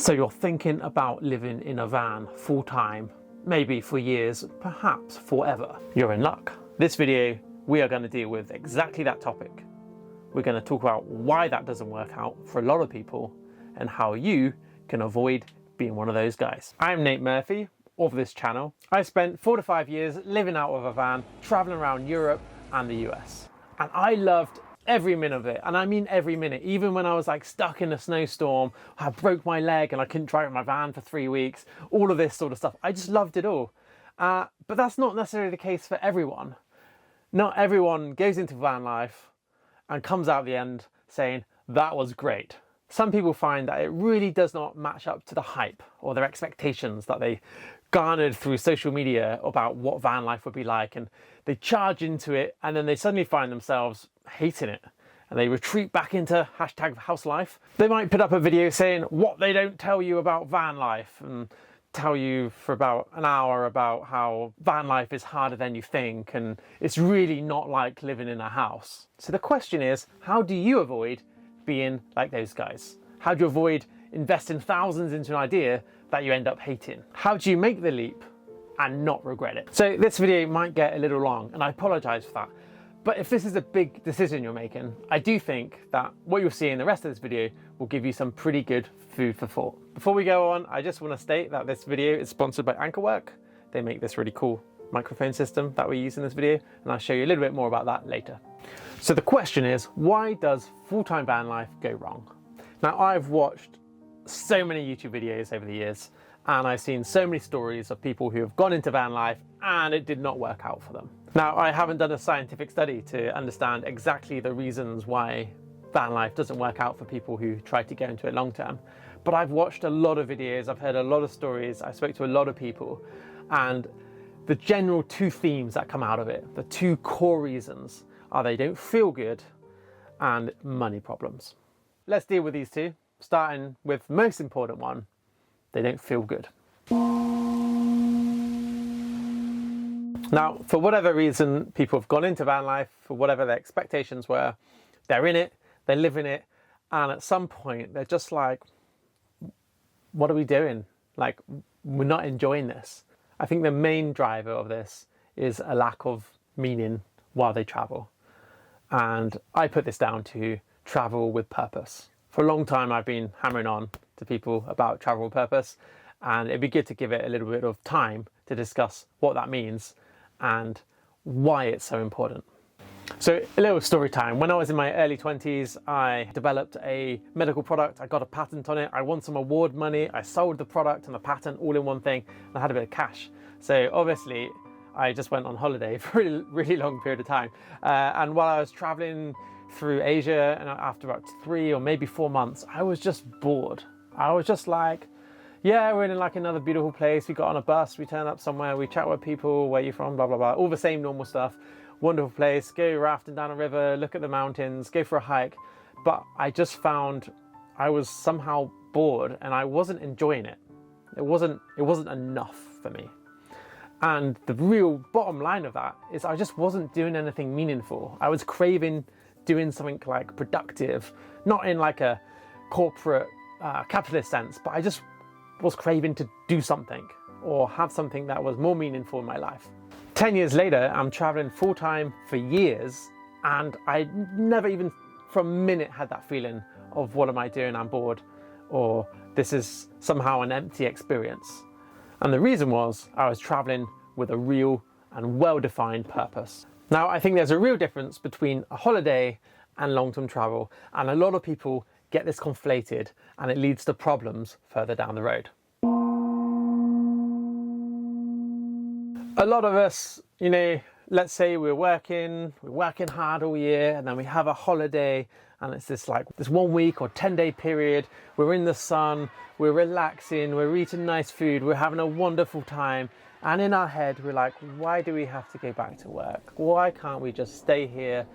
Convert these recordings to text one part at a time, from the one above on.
So you're thinking about living in a van full time, maybe for years, perhaps forever. You're in luck. This video, we are going to deal with exactly that topic. We're going to talk about why that doesn't work out for a lot of people and how you can avoid being one of those guys. I'm Nate Murphy of this channel. I spent 4 to 5 years living out of a van, traveling around Europe and the US. And I loved every minute of it. And I mean every minute. Even when I was like stuck in a snowstorm, I broke my leg and I couldn't drive my van for 3 weeks, all of this sort of stuff. I just loved it all. But that's not necessarily the case for everyone. Not everyone goes into van life and comes out at the end saying, that was great. Some people find that it really does not match up to the hype or their expectations that they garnered through social media about what van life would be like, and they charge into it and then they suddenly find themselves hating it and they retreat back into #house life. They might put up a video saying what they don't tell you about van life and tell you for about an hour about how van life is harder than you think and it's really not like living in a house. So the question is, how do you avoid being like those guys? How do you avoid investing thousands into an idea that you end up hating? How do you make the leap and not regret it? So this video might get a little long and I apologize for that. But if this is a big decision you're making, I do think that what you'll see in the rest of this video will give you some pretty good food for thought. Before we go on, I just want to state that this video is sponsored by AnkerWorks. They make this really cool microphone system that we use in this video, and I'll show you a little bit more about that later. So the question is, why does full-time van life go wrong? Now, I've watched so many YouTube videos over the years, and I've seen so many stories of people who have gone into van life and it did not work out for them. Now, I haven't done a scientific study to understand exactly the reasons why van life doesn't work out for people who try to go into it long term, but I've watched a lot of videos, I've heard a lot of stories, I spoke to a lot of people, and the general two themes that come out of it, the two core reasons, are they don't feel good and money problems. Let's deal with these two, starting with the most important one, they don't feel good. Now, for whatever reason, people have gone into van life, for whatever their expectations were, they're in it, they live in it, and at some point they're just like, what are we doing? Like, we're not enjoying this. I think the main driver of this is a lack of meaning while they travel. And I put this down to travel with purpose. For a long time, I've been hammering on to people about travel with purpose, and it'd be good to give it a little bit of time to discuss what that means and why it's so important. So a little story time. When I was in my early 20s, I developed a medical product. I got a patent on it. I won some award money. I sold the product and the patent all in one thing, and I had a bit of cash. So obviously I just went on holiday for a really long period of time. And while I was traveling through Asia, and after about 3 or maybe 4 months, I was just bored. I was just like, yeah, we're in like another beautiful place. We got on a bus, we turn up somewhere, we chat with people, where you from, blah, blah, blah. All the same normal stuff. Wonderful place, go rafting down a river, look at the mountains, go for a hike. But I just found I was somehow bored and I wasn't enjoying it. It wasn't enough for me. And the real bottom line of that is I just wasn't doing anything meaningful. I was craving doing something like productive, not in like a corporate capitalist sense, but I just was craving to do something or have something that was more meaningful in my life. 10 years later, I'm traveling full time for years, and I never even for a minute had that feeling of what am I doing, I'm bored, or this is somehow an empty experience. And the reason was I was traveling with a real and well-defined purpose. Now, I think there's a real difference between a holiday and long-term travel, and a lot of people get this conflated and it leads to problems further down the road. A lot of us, you know, let's say we're working hard all year, and then we have a holiday and it's this 1 week or 10-day period. We're in the sun, we're relaxing, we're eating nice food, we're having a wonderful time. And in our head, we're like, why do we have to go back to work? Why can't we just stay here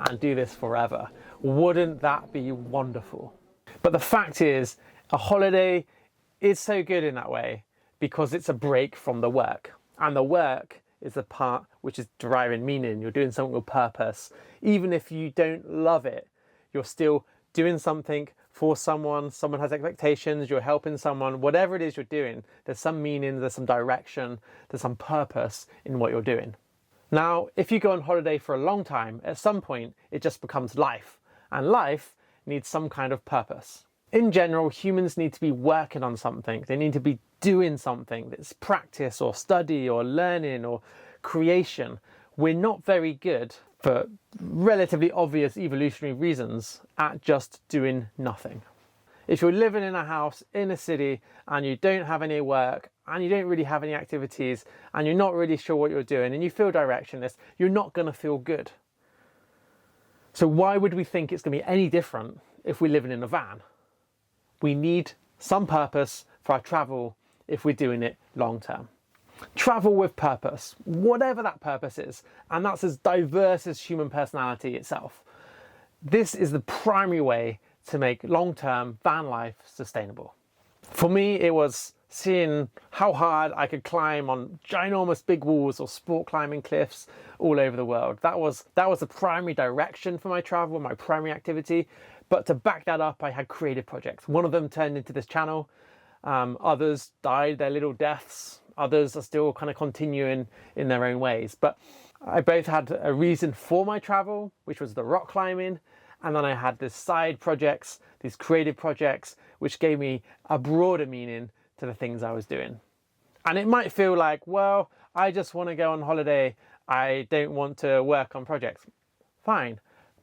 and do this forever? Wouldn't that be wonderful? But the fact is, a holiday is so good in that way because it's a break from the work. And the work is the part which is deriving meaning. You're doing something with purpose. Even if you don't love it, you're still doing something for someone, someone has expectations, you're helping someone, whatever it is you're doing, there's some meaning, there's some direction, there's some purpose in what you're doing. Now, if you go on holiday for a long time, at some point it just becomes life, and life needs some kind of purpose. In general, humans need to be working on something. They need to be doing something that's practice or study or learning or creation. We're not very good, for relatively obvious evolutionary reasons, at just doing nothing. If you're living in a house in a city and you don't have any work and you don't really have any activities and you're not really sure what you're doing and you feel directionless, you're not going to feel good. So why would we think it's going to be any different if we're living in a van? We need some purpose for our travel if we're doing it long term. Travel with purpose, whatever that purpose is, and that's as diverse as human personality itself. This is the primary way to make long-term van life sustainable. For me, it was seeing how hard I could climb on ginormous big walls or sport climbing cliffs all over the world. That was the primary direction for my travel, my primary activity. But to back that up, I had creative projects. One of them turned into this channel. Others died their little deaths. Others are still kind of continuing in their own ways. But I both had a reason for my travel, which was the rock climbing, and then I had these side projects, these creative projects, which gave me a broader meaning to the things I was doing. And it might feel like, well, I just want to go on holiday. I don't want to work on projects. Fine.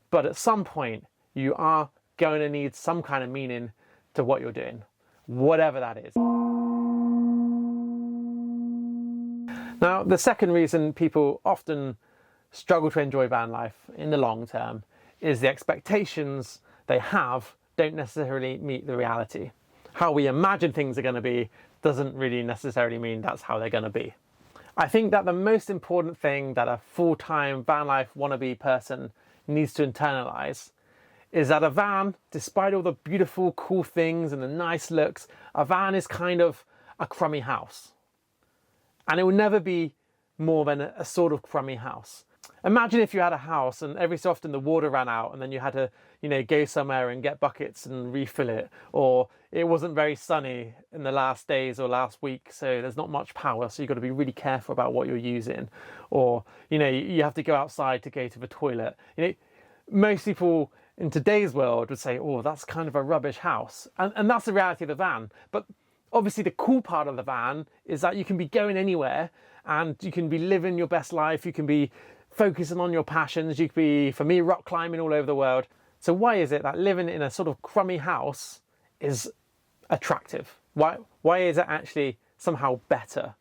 But at some point, you are going to need some kind of meaning to what you're doing, whatever that is. Now, the second reason people often struggle to enjoy van life in the long term is the expectations they have don't necessarily meet the reality. How we imagine things are going to be doesn't really necessarily mean that's how they're going to be. I think that the most important thing that a full-time van life wannabe person needs to internalize is that a van, despite all the beautiful, cool things and the nice looks, a van is kind of a crummy house. And it will never be more than a sort of crummy house. Imagine if you had a house and every so often the water ran out and then you had to, go somewhere and get buckets and refill it, or it wasn't very sunny in the last days or last week, so there's not much power, so you've got to be really careful about what you're using, or you have to go outside to go to the toilet. Most people in today's world would say, oh, that's kind of a rubbish house, and that's the reality of the van. But obviously the cool part of the van is that you can be going anywhere and you can be living your best life, you can be focusing on your passions, you could be, for me, rock climbing all over the world. So why is it that living in a sort of crummy house is attractive? Why is it actually somehow better?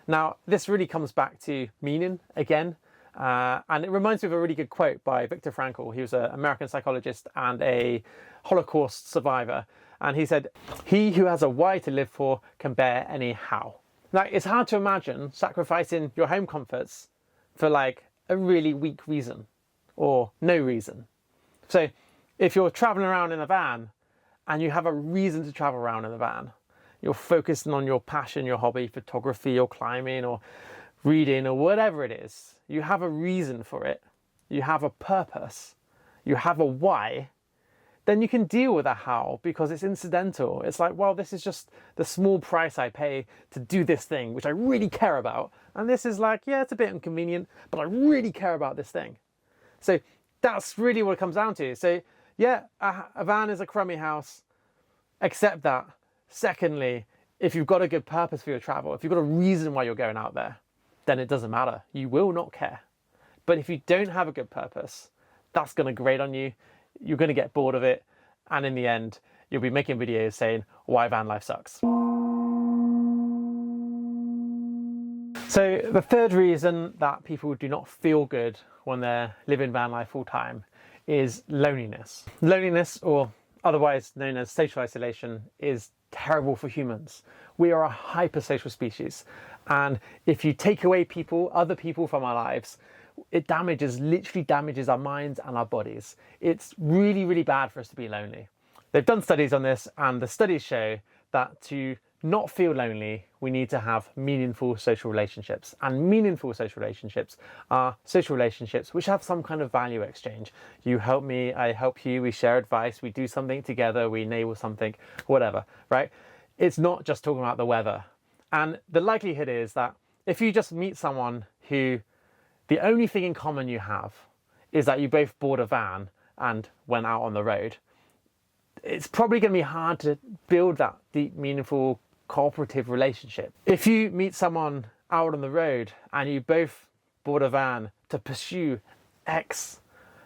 Now, this really comes back to meaning again, and it reminds me of a really good quote by Viktor Frankl. He was an American psychologist and a Holocaust survivor. And he said, "He who has a why to live for can bear any how." Now, it's hard to imagine sacrificing your home comforts for like a really weak reason or no reason. So if you're traveling around in a van and you have a reason to travel around in a van, you're focusing on your passion, your hobby, photography or climbing or reading or whatever it is, you have a reason for it, you have a purpose, you have a why, then you can deal with a how because it's incidental. It's like, well, this is just the small price I pay to do this thing, which I really care about. And this is like, yeah, it's a bit inconvenient, but I really care about this thing. So that's really what it comes down to. So yeah, a van is a crummy house, accept that. Secondly, if you've got a good purpose for your travel, if you've got a reason why you're going out there, then it doesn't matter. You will not care. But if you don't have a good purpose, that's going to grate on you. You're going to get bored of it. And in the end, you'll be making videos saying why van life sucks. So the third reason that people do not feel good when they're living van life full time is loneliness. Loneliness, or otherwise known as social isolation, is terrible for humans. We are a hypersocial species. And if you take away other people from our lives, it literally damages our minds and our bodies. It's really, really bad for us to be lonely. They've done studies on this, and the studies show that to not feel lonely, we need to have meaningful social relationships. And meaningful social relationships are social relationships which have some kind of value exchange. You help me, I help you, we share advice, we do something together, we enable something, whatever, right? It's not just talking about the weather. And the likelihood is that if you just meet someone who the only thing in common you have is that you both bought a van and went out on the road, it's probably going to be hard to build that deep, meaningful, cooperative relationship. If you meet someone out on the road and you both bought a van to pursue X,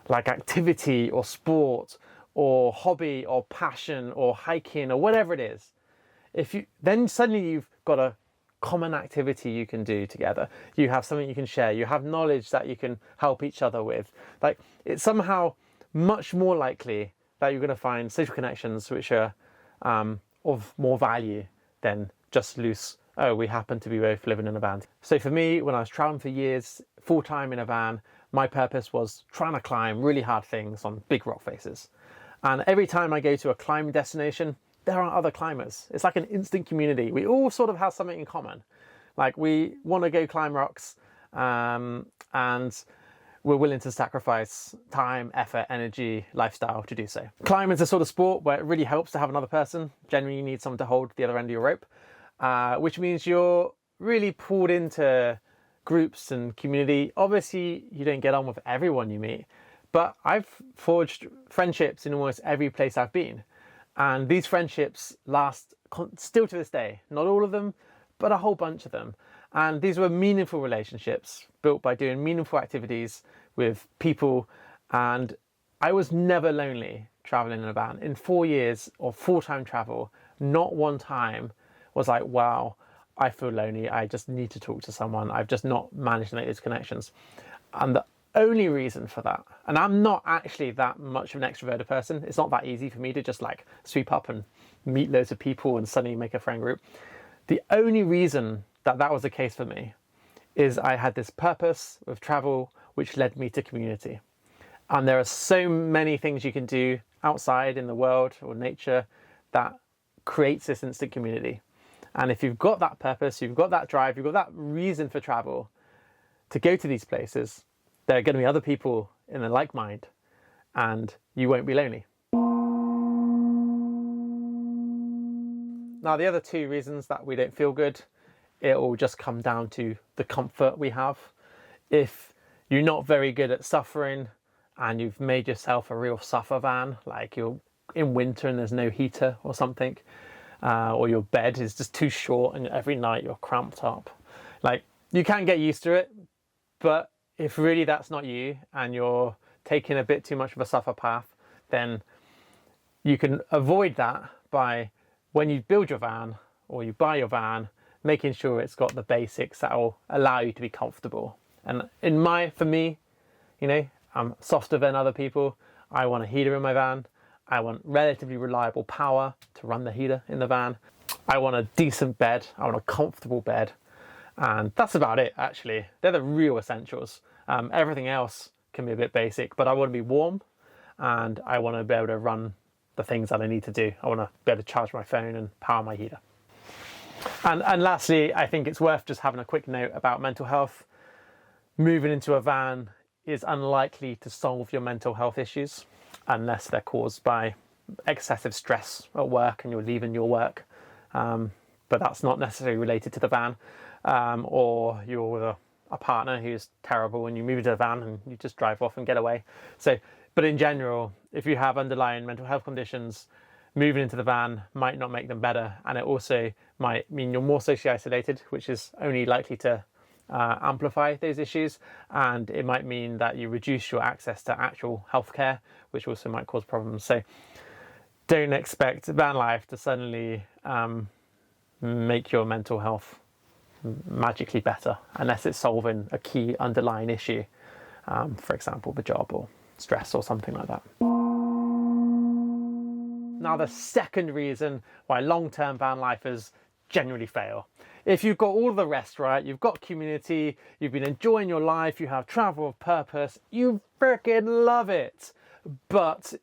like activity or sport or hobby or passion or hiking or whatever it is, then suddenly you've got a common activity you can do together. You have something you can share. You have knowledge that you can help each other with. Like, it's somehow much more likely that you're going to find social connections which are of more value than just loose, oh, we happen to be both living in a van. So for me, when I was traveling for years, full-time in a van, my purpose was trying to climb really hard things on big rock faces. And every time I go to a climbing destination, there are other climbers. It's like an instant community. We all sort of have something in common. Like, we want to go climb rocks, and we're willing to sacrifice time, effort, energy, lifestyle to do so. Climbing is a sort of sport where it really helps to have another person. Generally, you need someone to hold the other end of your rope, which means you're really pulled into groups and community. Obviously, you don't get on with everyone you meet, but I've forged friendships in almost every place I've been. And these friendships last still to this day. Not all of them, but a whole bunch of them. And these were meaningful relationships built by doing meaningful activities with people. And I was never lonely traveling in a van. In 4 years of full-time travel, not one time was like, wow, I feel lonely. I just need to talk to someone. I've just not managed to make those connections. And the only reason for that, and I'm not actually that much of an extroverted person. It's not that easy for me to just like sweep up and meet loads of people and suddenly make a friend group. The only reason that was the case for me is I had this purpose of travel which led me to community. And there are so many things you can do outside in the world or nature that creates this instant community. And if you've got that purpose, you've got that drive, you've got that reason for travel to go to these places, there are going to be other people in a like mind and you won't be lonely. Now, the other two reasons that we don't feel good, it will just come down to the comfort we have. If you're not very good at suffering and you've made yourself a real suffer van, like you're in winter and there's no heater or something, or your bed is just too short and every night you're cramped up, like, you can get used to it. But if really that's not you and you're taking a bit too much of a suffer path, then you can avoid that by, when you build your van or you buy your van, making sure it's got the basics that will allow you to be comfortable. And for me, I'm softer than other people. I want a heater in my van. I want relatively reliable power to run the heater in the van. I want a decent bed. I want a comfortable bed. And that's about it, actually. They're the real essentials. Everything else can be a bit basic, but I want to be warm and I want to be able to run the things that I need to do. I want to be able to charge my phone and power my heater. And lastly, I think it's worth just having a quick note about mental health. Moving into a van is unlikely to solve your mental health issues unless they're caused by excessive stress at work and you're leaving your work. But that's not necessarily related to the van. Or you're with a partner who's terrible and you move into a van and you just drive off and get away. But in general, if you have underlying mental health conditions, moving into the van might not make them better. And it also might mean you're more socially isolated, which is only likely to amplify those issues. And it might mean that you reduce your access to actual healthcare, which also might cause problems. So don't expect van life to suddenly make your mental health magically better unless it's solving a key underlying issue, for example, the job or stress or something like that. Now, the second reason why long-term van lifers generally fail. If you've got all the rest right, you've got community, you've been enjoying your life, you have travel with purpose, you freaking love it, but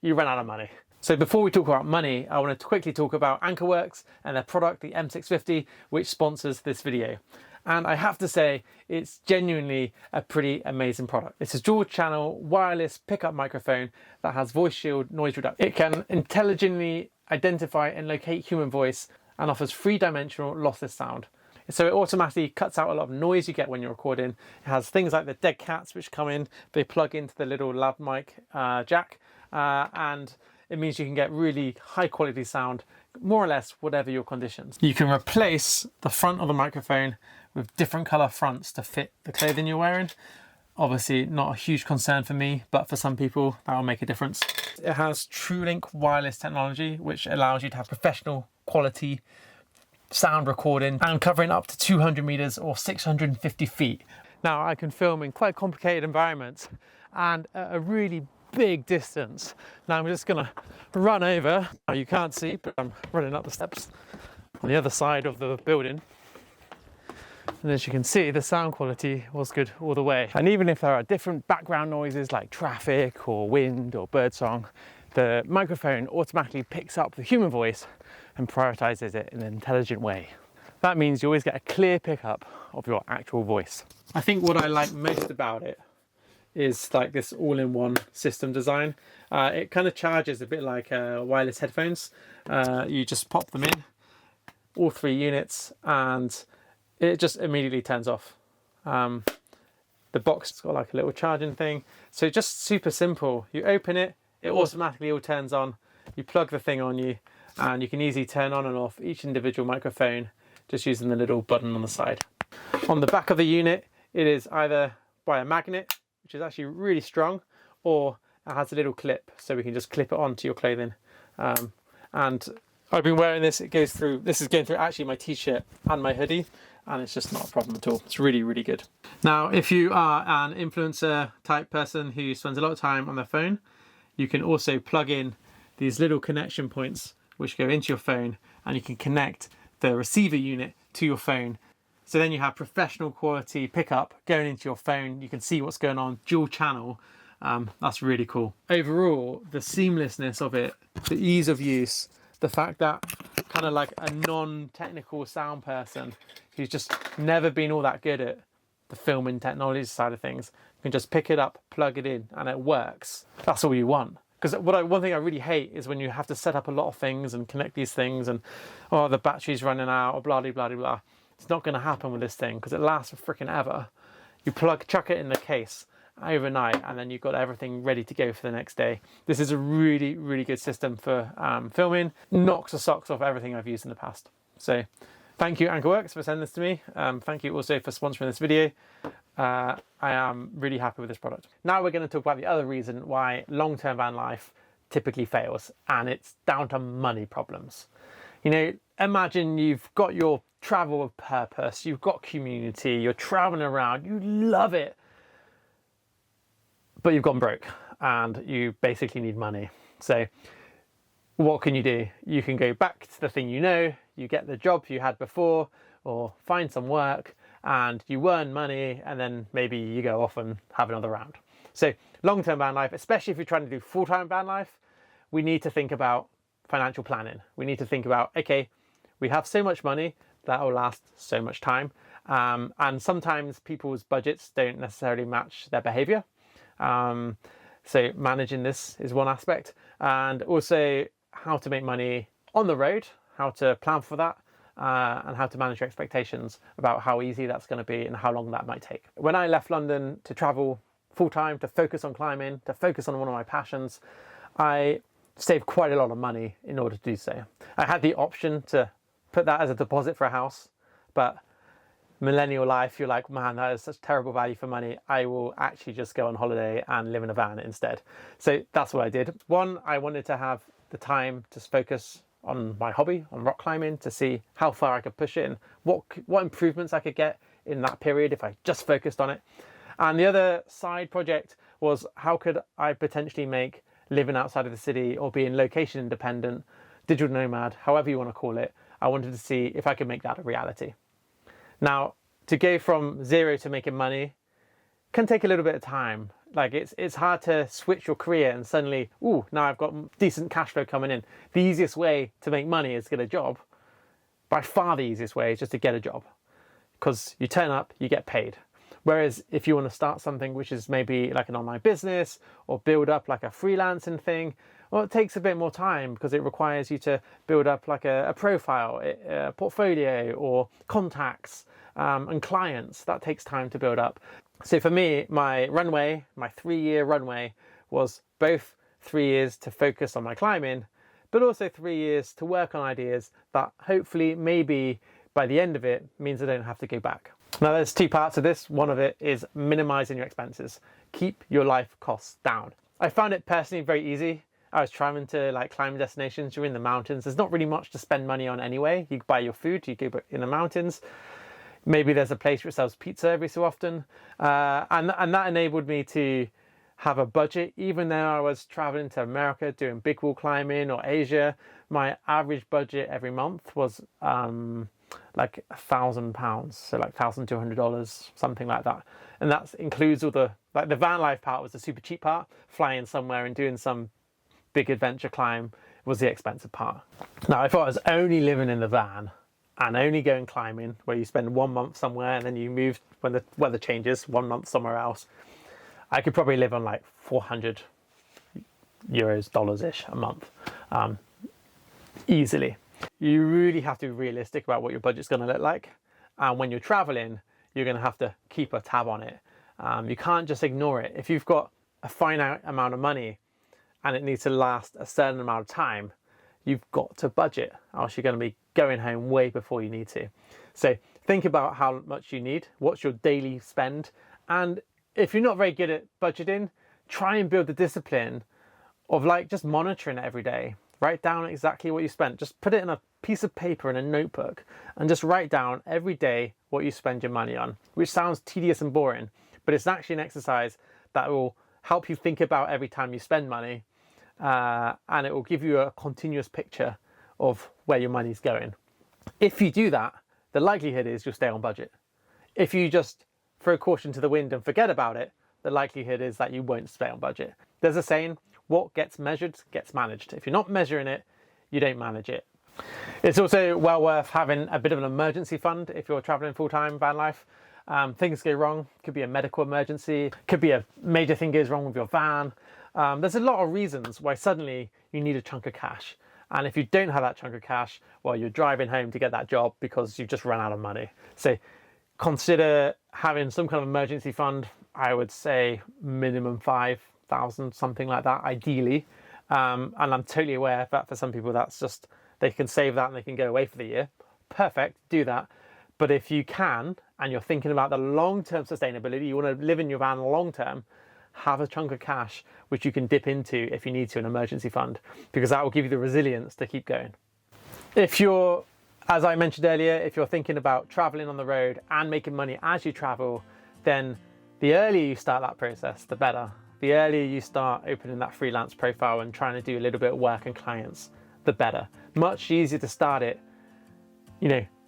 you run out of money. So before we talk about money, I want to quickly talk about AnkerWorks and their product, the M650, which sponsors this video. And I have to say, it's genuinely a pretty amazing product. It's a dual channel wireless pickup microphone that has voice shield noise reduction. It can intelligently identify and locate human voice and offers three-dimensional lossless sound. So it automatically cuts out a lot of noise you get when you're recording. It has things like the dead cats which come in, they plug into the little lav mic jack, and it means you can get really high quality sound, more or less whatever your conditions. You can replace the front of the microphone with different color fronts to fit the clothing you're wearing. Obviously not a huge concern for me, but for some people that will make a difference. It has TrueLink wireless technology, which allows you to have professional quality sound recording and covering up to 200 meters or 650 feet. Now I can film in quite complicated environments and at a really big distance. Now I'm just gonna run over. Now you can't see, but I'm running up the steps on the other side of the building. And as you can see, the sound quality was good all the way. And even if there are different background noises like traffic or wind or birdsong, the microphone automatically picks up the human voice and prioritizes it in an intelligent way. That means you always get a clear pickup of your actual voice. I think what I like most about it is like this all-in-one system design. It kind of charges a bit like wireless headphones. You just pop them in, all 3 units, and it just immediately turns off. The box has got like a little charging thing. So just super simple. You open it, it automatically all turns on. You plug the thing on you, and you can easily turn on and off each individual microphone just using the little button on the side. On the back of the unit, it is either by a magnet, which is actually really strong, or it has a little clip, so we can just clip it onto your clothing. And I've been wearing this, this is going through actually my t-shirt and my hoodie, and it's just not a problem at all. It's really, really good. Now, if you are an influencer type person who spends a lot of time on their phone, you can also plug in these little connection points which go into your phone, and you can connect the receiver unit to your phone. So then you have professional quality pickup going into your phone. You can see what's going on, dual channel. That's really cool. Overall, the seamlessness of it, the ease of use, the fact that kind of like a non-technical sound person who's just never been all that good at the filming technology side of things, you can just pick it up, plug it in, and it works. That's all you want. Because one thing I really hate is when you have to set up a lot of things and connect these things and, oh, the battery's running out, or blah, blah, blah, blah. It's not going to happen with this thing because it lasts for freaking ever. You chuck it in the case overnight, and then you've got everything ready to go for the next day. This is a really, really good system for filming. Knocks the socks off everything I've used in the past. So thank you, AnkerWorks, for sending this to me. Thank you also for sponsoring this video. I am really happy with this product. Now we're going to talk about the other reason why long-term van life typically fails, and it's down to money problems. You know, imagine you've got your travel with purpose, you've got community, you're traveling around, you love it, but you've gone broke and you basically need money. So what can you do? You can go back to the thing you know, you get the job you had before, or find some work and you earn money, and then maybe you go off and have another round. So long-term van life, especially if you're trying to do full-time van life, we need to think about financial planning. We need to think about, okay, we have so much money that will last so much time. And sometimes people's budgets don't necessarily match their behavior. So managing this is one aspect, and also how to make money on the road, how to plan for that, and how to manage your expectations about how easy that's going to be and how long that might take. When I left London to travel full-time, to focus on climbing, to focus on one of my passions, I saved quite a lot of money in order to do so. I had the option to put that as a deposit for a house, but millennial life, you're like, man, that is such terrible value for money. I will actually just go on holiday and live in a van instead. So that's what I did. One, I wanted to have the time to focus on my hobby, on rock climbing, to see how far I could push it and what improvements I could get in that period if I just focused on it. And the other side project was, how could I potentially make living outside of the city or being location independent, digital nomad, however you want to call it, I wanted to see if I could make that a reality. Now, to go from zero to making money can take a little bit of time. Like it's hard to switch your career and suddenly, ooh, now I've got decent cash flow coming in. The easiest way to make money is to get a job. By far the easiest way is just to get a job, because you turn up, you get paid. Whereas if you want to start something which is maybe like an online business or build up like a freelancing thing, well, it takes a bit more time because it requires you to build up like a profile, a portfolio, or contacts and clients. That takes time to build up. So for me, my 3-year runway was both 3 years to focus on my climbing, but also 3 years to work on ideas that hopefully maybe by the end of it means I don't have to go back. Now there's 2 parts of this. One of it is minimizing your expenses. Keep your life costs down. I found it personally very easy. I was trying to like climb destinations. You're in the mountains. There's not really much to spend money on anyway. You buy your food, you go in the mountains. Maybe there's a place which sells pizza every so often. And that enabled me to have a budget. Even though I was traveling to America doing big wall climbing or Asia, my average budget every month was like £1,000, so like $1,200, something like that. And that includes all the van life part was the super cheap part. Flying somewhere and doing some big adventure climb was the expensive part. Now, if I was only living in the van and only going climbing, where you spend 1 month somewhere and then you move when the weather changes, 1 month somewhere else, I could probably live on like €400, dollars-ish a month, easily. You really have to be realistic about what your budget's going to look like. And when you're traveling, you're going to have to keep a tab on it. You can't just ignore it. If you've got a finite amount of money and it needs to last a certain amount of time, you've got to budget, or else you're going to be going home way before you need to. So think about how much you need, what's your daily spend. And if you're not very good at budgeting, try and build the discipline of like just monitoring it every day. Write down exactly what you spent. Just put it in a piece of paper in a notebook and just write down every day what you spend your money on, which sounds tedious and boring, but it's actually an exercise that will help you think about every time you spend money, and it will give you a continuous picture of where your money's going. If you do that, the likelihood is you'll stay on budget. If you just throw caution to the wind and forget about it, the likelihood is that you won't stay on budget. There's a saying, what gets measured gets managed. If you're not measuring it, you don't manage it. It's also well worth having a bit of an emergency fund if you're traveling full-time van life. Things go wrong. Could be a medical emergency. Could be a major thing goes wrong with your van. There's a lot of reasons why suddenly you need a chunk of cash. And if you don't have that chunk of cash, well, you're driving home to get that job because you've just run out of money. So consider having some kind of emergency fund. I would say minimum 5,000, something like that, ideally. And I'm totally aware that for some people, that's just, they can save that and they can go away for the year. Perfect, do that. But if you can, and you're thinking about the long-term sustainability, you want to live in your van long-term, have a chunk of cash which you can dip into if you need to, an emergency fund, because that will give you the resilience to keep going. If you're, as I mentioned earlier, if you're thinking about traveling on the road and making money as you travel, then the earlier you start that process, the better. The earlier you start opening that freelance profile and trying to do a little bit of work and clients, the better. Much easier to start it,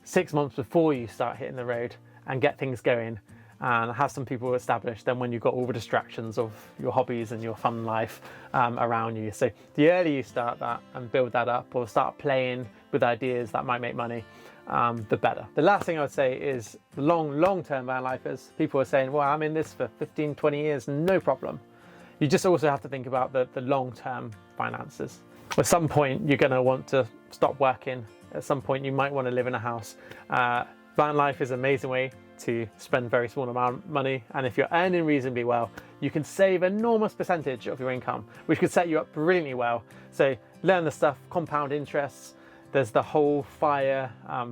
6 months before you start hitting the road and get things going and have some people established than when you've got all the distractions of your hobbies and your fun life around you. So the earlier you start that and build that up, or start playing with ideas that might make money, the better. The last thing I would say is long-term van lifers. People are saying, well, I'm in this for 15, 20 years, no problem. You just also have to think about the long-term finances. At some point, you're going to want to stop working. At some point, you might want to live in a house. Van life is an amazing way to spend very small amount of money. And if you're earning reasonably well, you can save an enormous percentage of your income, which could set you up brilliantly well. So learn the stuff, compound interests. There's the whole FIRE,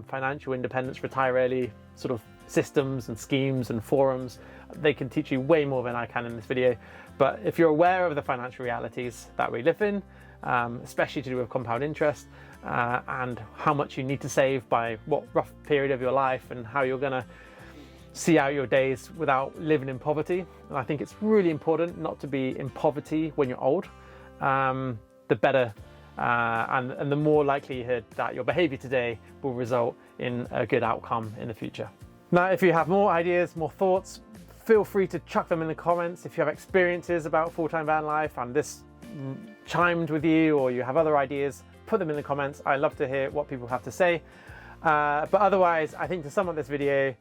financial independence, retire early sort of systems and schemes and forums. They can teach you way more than I can in this video. But if you're aware of the financial realities that we live in, especially to do with compound interest, and how much you need to save by what rough period of your life, and how you're going to see out your days without living in poverty. And I think it's really important not to be in poverty when you're old. The better, and the more likelihood that your behavior today will result in a good outcome in the future. Now, if you have more ideas, more thoughts, feel free to chuck them in the comments if you have experiences about full-time van life and this chimed with you, or you have other ideas. Put them in the comments. I love to hear what people have to say. But otherwise, I think to sum up this video,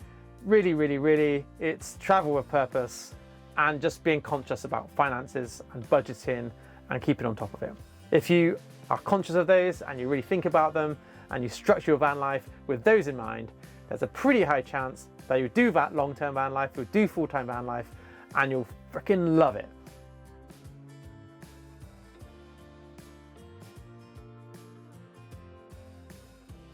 really, it's travel with purpose and just being conscious about finances and budgeting and keeping on top of it. If you are conscious of those and you really think about them and you structure your van life with those in mind, there's a pretty high chance that you do that long-term van life, you'll do full-time van life, and you'll freaking love it.